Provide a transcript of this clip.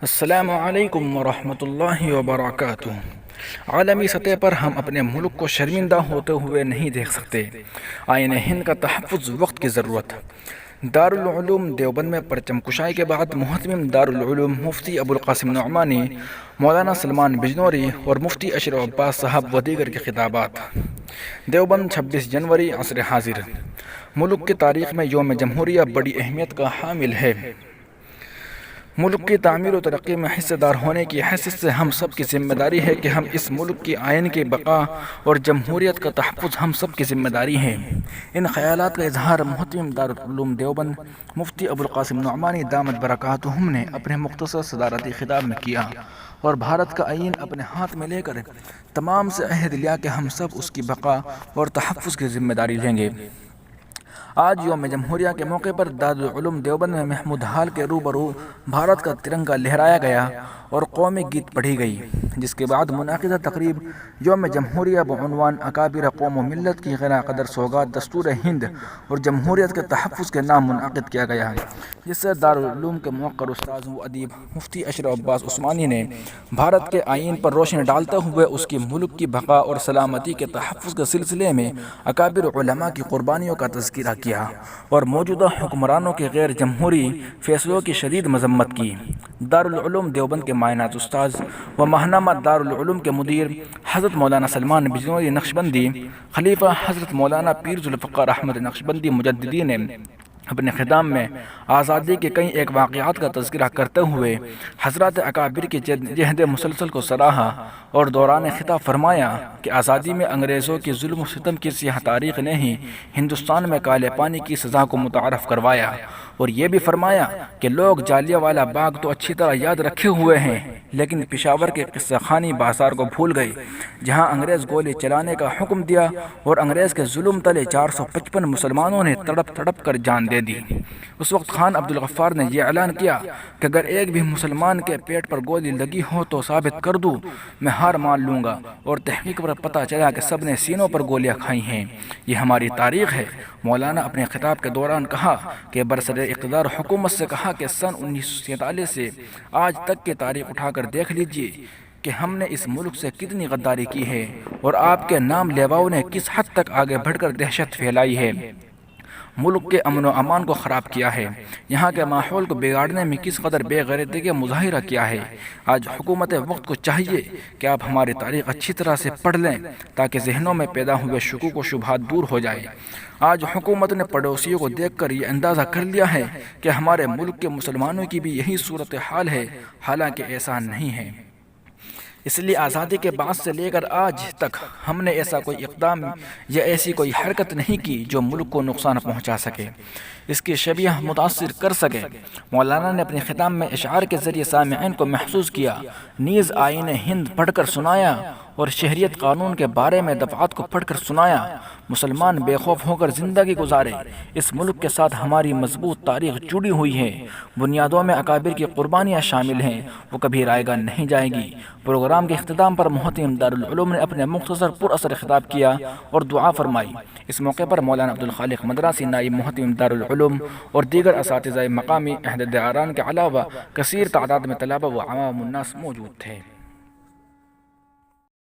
السلام علیکم ورحمۃ اللہ وبرکاتہ۔ عالمی سطح پر ہم اپنے ملک کو شرمندہ ہوتے ہوئے نہیں دیکھ سکتے۔ آئین ہند کا تحفظ وقت کی ضرورت۔ دارالعلوم دیوبند میں پرچم کشائی کے بعد محتمم دارالعلوم مفتی ابوالقاسم نعمانی، مولانا سلمان بجنوری اور مفتی اشرف عباس صاحب و دیگر کے خطابات۔ دیوبند 26 جنوری عصر حاضر۔ ملک کی تاریخ میں یوم جمہوریہ بڑی اہمیت کا حامل ہے۔ ملک کی تعمیر و ترقی میں حصہ دار ہونے کی حیثیت سے ہم سب کی ذمہ داری ہے کہ ہم اس ملک کی آئین کی بقا اور جمہوریت کا تحفظ ہم سب کی ذمہ داری ہے۔ ان خیالات کا اظہار محتمم دارالعلوم دیوبند مفتی ابوالقاسم نعمانی دامت برکاتہم نے اپنے مختصر صدارتی خطاب میں کیا اور بھارت کا آئین اپنے ہاتھ میں لے کر تمام سے عہد لیا کہ ہم سب اس کی بقا اور تحفظ کی ذمہ داری لیں گے۔ آج یوم جمہوریہ کے موقع پر دارالعلوم دیوبند میں محمود حال کے روبرو بھارت کا ترنگا لہرایا گیا اور قومی گیت پڑھی گئی، جس کے بعد منعقدہ تقریب یوم جمہوریہ بعنوان اکابر قوم و ملت کی غیر قدر سوگات دستور ہند اور جمہوریت کے تحفظ کے نام منعقد کیا گیا، جس سے دارالعلوم کے موقر استاذ و ادیب مفتی اشرف عباس عثمانی نے بھارت کے آئین پر روشنی ڈالتے ہوئے اس کی ملک کی بقا اور سلامتی کے تحفظ کے سلسلے میں اکابر علماء کی قربانیوں کا تذکرہ کیا اور موجودہ حکمرانوں کے غیر جمہوری فیصلوں کی شدید مذمت کی۔ دارالعلوم دیوبند کے معینات استاذ و ماہنامہ دارالعلوم کے مدیر حضرت مولانا سلمان بجنوری نقشبندی، خلیفہ حضرت مولانا پیر ذوالفقار احمد نقشبندی مجددی نے اپنے خطاب میں آزادی کے کئی ایک واقعات کا تذکرہ کرتے ہوئے حضرات اکابر کی جہد مسلسل کو سراہا اور دوران خطاب فرمایا کہ آزادی میں انگریزوں کی ظلم و ستم کی سیاہ تاریخ نے ہی ہندوستان میں کالے پانی کی سزا کو متعارف کروایا، اور یہ بھی فرمایا کہ لوگ جالیانوالہ باغ تو اچھی طرح یاد رکھے ہوئے ہیں لیکن پشاور کے قصہ خانی بازار کو بھول گئے، جہاں انگریز گولی چلانے کا حکم دیا اور انگریز کے ظلم تلے 455 مسلمانوں نے تڑپ تڑپ کر جان دے دی۔ اس وقت خان عبدالغفار نے یہ اعلان کیا کہ اگر ایک بھی مسلمان کے پیٹ پر گولی لگی ہو تو ثابت کر دوں، میں ہار مان لوں گا، اور تحقیق پر پتہ چلا کہ سب نے سینوں پر گولیاں کھائی ہیں۔ یہ ہماری تاریخ ہے۔ مولانا اپنے خطاب کے دوران کہا کہ برسر اقتدار حکومت سے کہا کہ سن 1947 سے آج تک کی تاریخ اٹھا کر دیکھ لیجئے کہ ہم نے اس ملک سے کتنی غداری کی ہے اور آپ کے نام لیواؤں نے کس حد تک آگے بڑھ کر دہشت پھیلائی ہے، ملک کے امن و امان کو خراب کیا ہے، یہاں کے ماحول کو بگاڑنے میں کس قدر بے غیرتی کا مظاہرہ کیا ہے۔ آج حکومت وقت کو چاہیے کہ آپ ہماری تاریخ اچھی طرح سے پڑھ لیں تاکہ ذہنوں میں پیدا ہوئے شکوک و شبہات دور ہو جائے۔ آج حکومت نے پڑوسیوں کو دیکھ کر یہ اندازہ کر لیا ہے کہ ہمارے ملک کے مسلمانوں کی بھی یہی صورتحال ہے، حالانکہ ایسا نہیں ہے۔ اس لیے آزادی کے بعد سے لے کر آج تک ہم نے ایسا کوئی اقدام یا ایسی کوئی حرکت نہیں کی جو ملک کو نقصان پہنچا سکے، اس کی شبیہ متاثر کر سکے۔ مولانا نے اپنے خطاب میں اشعار کے ذریعے سامعین کو محسوس کیا، نیز آئین ہند پڑھ کر سنایا اور شہریت قانون کے بارے میں دفعات کو پڑھ کر سنایا۔ مسلمان بے خوف ہو کر زندگی گزارے، اس ملک کے ساتھ ہماری مضبوط تاریخ جڑی ہوئی ہے، بنیادوں میں اکابر کی قربانیاں شامل ہیں، وہ کبھی رائے گاہ نہیں جائے گی۔ پروگرام کے اختتام پر محتمم دارالعلوم نے اپنے مختصر پر اثر خطاب کیا اور دعا فرمائی۔ اس موقع پر مولانا عبدالخالق مدراسی نائب محتمم دارالعلوم اور دیگر اساتذہ مقامی عہدیداران کے علاوہ کثیر تعداد میں طلباء و عوام الناس موجود تھے۔